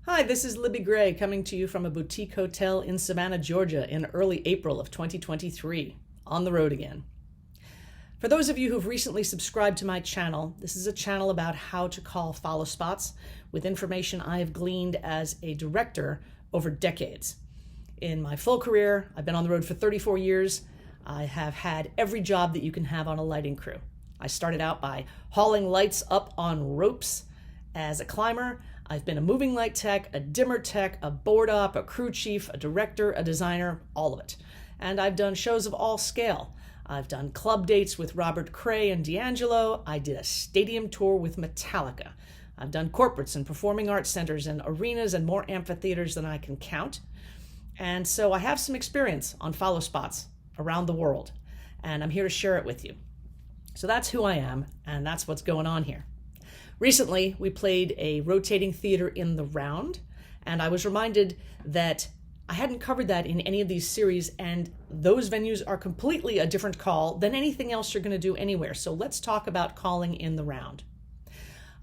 Hi, this is Libby Gray coming to you from a boutique hotel in Savannah, Georgia in early April of 2023. On the road again. For those of you who've recently subscribed to my channel, this is a channel about how to call follow spots with information I have gleaned as a director over decades. In my full career, I've been on the road for 34 years. I have had every job that you can have on a lighting crew. I started out by hauling lights up on ropes as a climber. I've been a moving light tech, a dimmer tech, a board op, a crew chief, a director, a designer, all of it. And I've done shows of all scale. I've done club dates with Robert Cray and D'Angelo. I did a stadium tour with Metallica. I've done corporates and performing arts centers and arenas and more amphitheaters than I can count. And so I have some experience on follow spots around the world, and I'm here to share it with you. So that's who I am, and that's what's going on here. Recently, we played a rotating theater in the round, and I was reminded that I hadn't covered that in any of these series, and those venues are completely a different call than anything else you're going to do anywhere. So let's talk about calling in the round.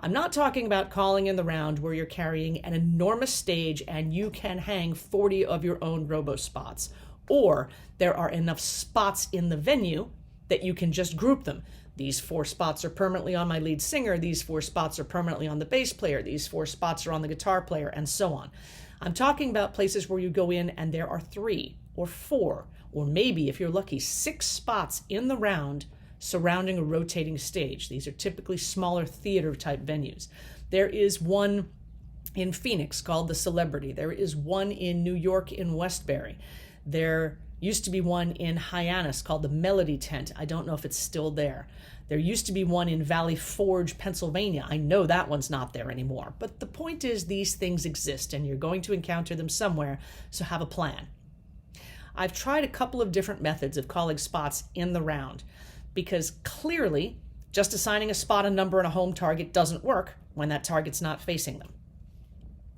I'm not talking about calling in the round where you're carrying an enormous stage and you can hang 40 of your own robo spots, or there are enough spots in the venue that you can just group them. These 4 spots are permanently on my lead singer, these 4 spots are permanently on the bass player, these 4 spots are on the guitar player, and so on. I'm talking about places where you go in and there are 3 or 4, or maybe, if you're lucky, 6 spots in the round surrounding a rotating stage. These are typically smaller theater type venues. There is one in Phoenix called the Celebrity. There is one in New York in Westbury. There used to be one in Hyannis called the Melody Tent. I don't know if it's still there. There used to be one in Valley Forge, Pennsylvania. I know that one's not there anymore. But the point is, these things exist and you're going to encounter them somewhere, so have a plan. I've tried a couple of different methods of calling spots in the round because clearly just assigning a spot, a number, and a home target doesn't work when that target's not facing them.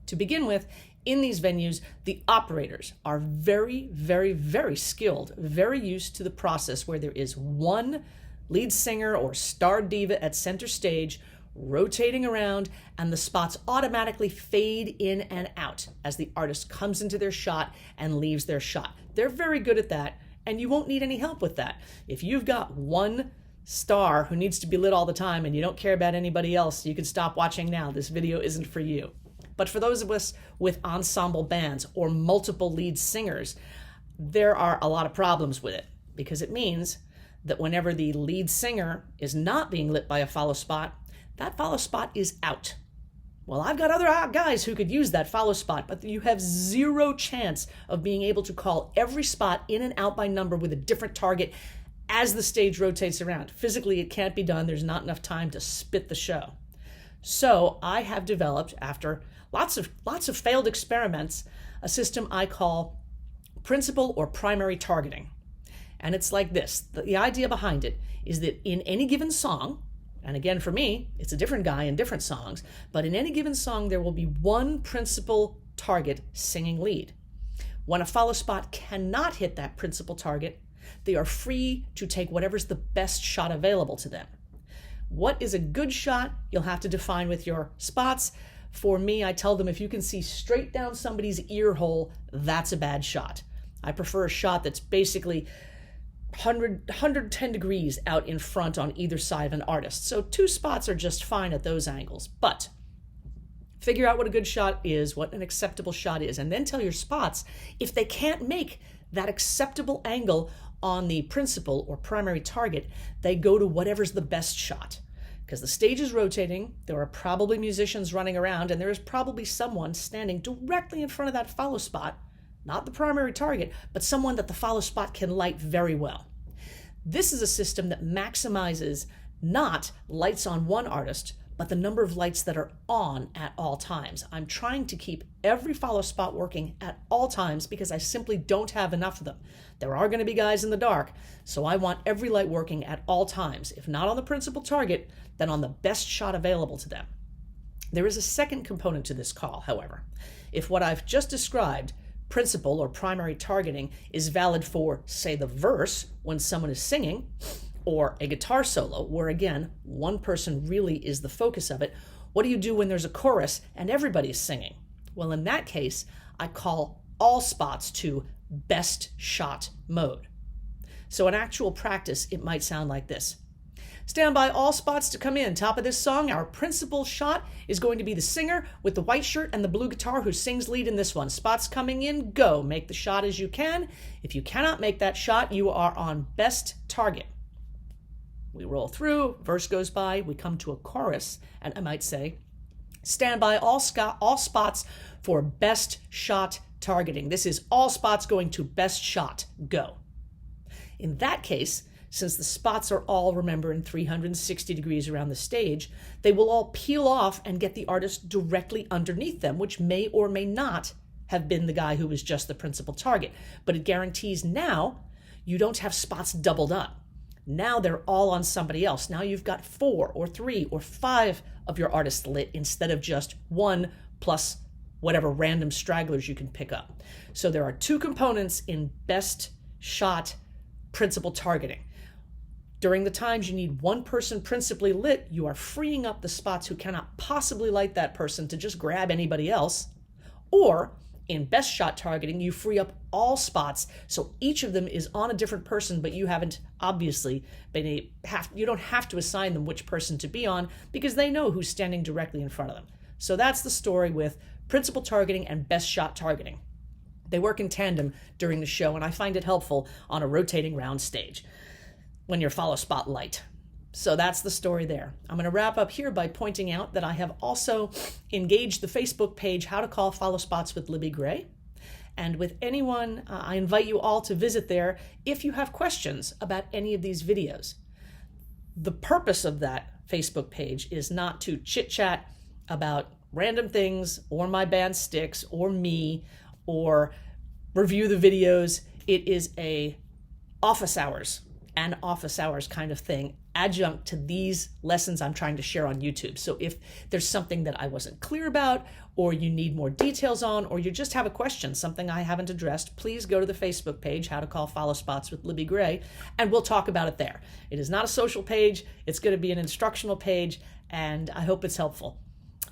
To begin with, in these venues, the operators are very, very, very skilled, very used to the process where there is one lead singer or star diva at center stage rotating around, and the spots automatically fade in and out as the artist comes into their shot and leaves their shot. They're very good at that, and you won't need any help with that. If you've got one star who needs to be lit all the time and you don't care about anybody else, you can stop watching now. This video isn't for you. But for those of us with ensemble bands or multiple lead singers, there are a lot of problems with it, because it means that whenever the lead singer is not being lit by a follow spot, that follow spot is out. Well, I've got other guys who could use that follow spot, but you have zero chance of being able to call every spot in and out by number with a different target as the stage rotates around. Physically, it can't be done. There's not enough time to spit the show. So I have developed, after lots of failed experiments, a system I call principal or primary targeting. And it's like this. The idea behind it is that in any given song, and again for me, it's a different guy in different songs, but in any given song there will be one principal target singing lead. When a follow spot cannot hit that principal target, they are free to take whatever's the best shot available to them. What is a good shot? You'll have to define with your spots. For me, I tell them if you can see straight down somebody's ear hole, that's a bad shot. I prefer a shot that's basically 110 degrees out in front on either side of an artist. So 2 spots are just fine at those angles. But figure out what a good shot is, what an acceptable shot is, and then tell your spots if they can't make that acceptable angle on the principal or primary target, they go to whatever's the best shot. Because the stage is rotating, there are probably musicians running around, and there is probably someone standing directly in front of that follow spot, not the primary target, but someone that the follow spot can light very well. This is a system that maximizes not lights on one artist, but the number of lights that are on at all times. I'm trying to keep every follow spot working at all times because I simply don't have enough of them. There are going to be guys in the dark, so I want every light working at all times. If not on the principal target, then on the best shot available to them. There is a second component to this call, however. If what I've just described, principal or primary targeting, is valid for, say, the verse when someone is singing, or a guitar solo, where again, one person really is the focus of it, what do you do when there's a chorus and everybody's singing? Well, in that case, I call all spots to best shot mode. So in actual practice, it might sound like this. Stand by, all spots to come in. Top of this song, our principal shot is going to be the singer with the white shirt and the blue guitar who sings lead in this one. Spots coming in, go. Make the shot as you can. If you cannot make that shot, you are on best target. We roll through, verse goes by, we come to a chorus, and I might say, stand by, all spots for best shot targeting. This is all spots going to best shot, go. In that case, since the spots are all, remember, in 360 degrees around the stage, they will all peel off and get the artist directly underneath them, which may or may not have been the guy who was just the principal target. But it guarantees now you don't have spots doubled up. Now they're all on somebody else. Now you've got 4 or 3 or 5 of your artists lit instead of just 1 plus whatever random stragglers you can pick up. So there are 2 components in best shot principal targeting. During the times you need one person principally lit, you are freeing up the spots who cannot possibly light that person to just grab anybody else. Or in best shot targeting, you free up all spots, so each of them is on a different person, but you haven't obviously you don't have to assign them which person to be on because they know who's standing directly in front of them. So that's the story with principal targeting and best shot targeting. They work in tandem during the show, and I find it helpful on a rotating round stage when you're follow spot light. So that's the story there. I'm going to wrap up here by pointing out that I have also engaged the Facebook page, How to Call Follow Spots with Libby Gray. And with anyone, I invite you all to visit there if you have questions about any of these videos. The purpose of that Facebook page is not to chit-chat about random things or my band Styx or me or review the videos. It is a office hours kind of thing, adjunct to these lessons I'm trying to share on YouTube. So if there's something that I wasn't clear about, or you need more details on, or you just have a question, something I haven't addressed, please go to the Facebook page, How to Call Follow Spots with Libby Gray, and we'll talk about it there. It is not a social page. It's going to be an instructional page, and I hope it's helpful.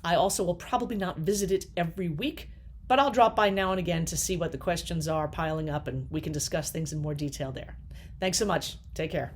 I also will probably not visit it every week, but I'll drop by now and again to see what the questions are piling up, and we can discuss things in more detail there. Thanks so much. Take care.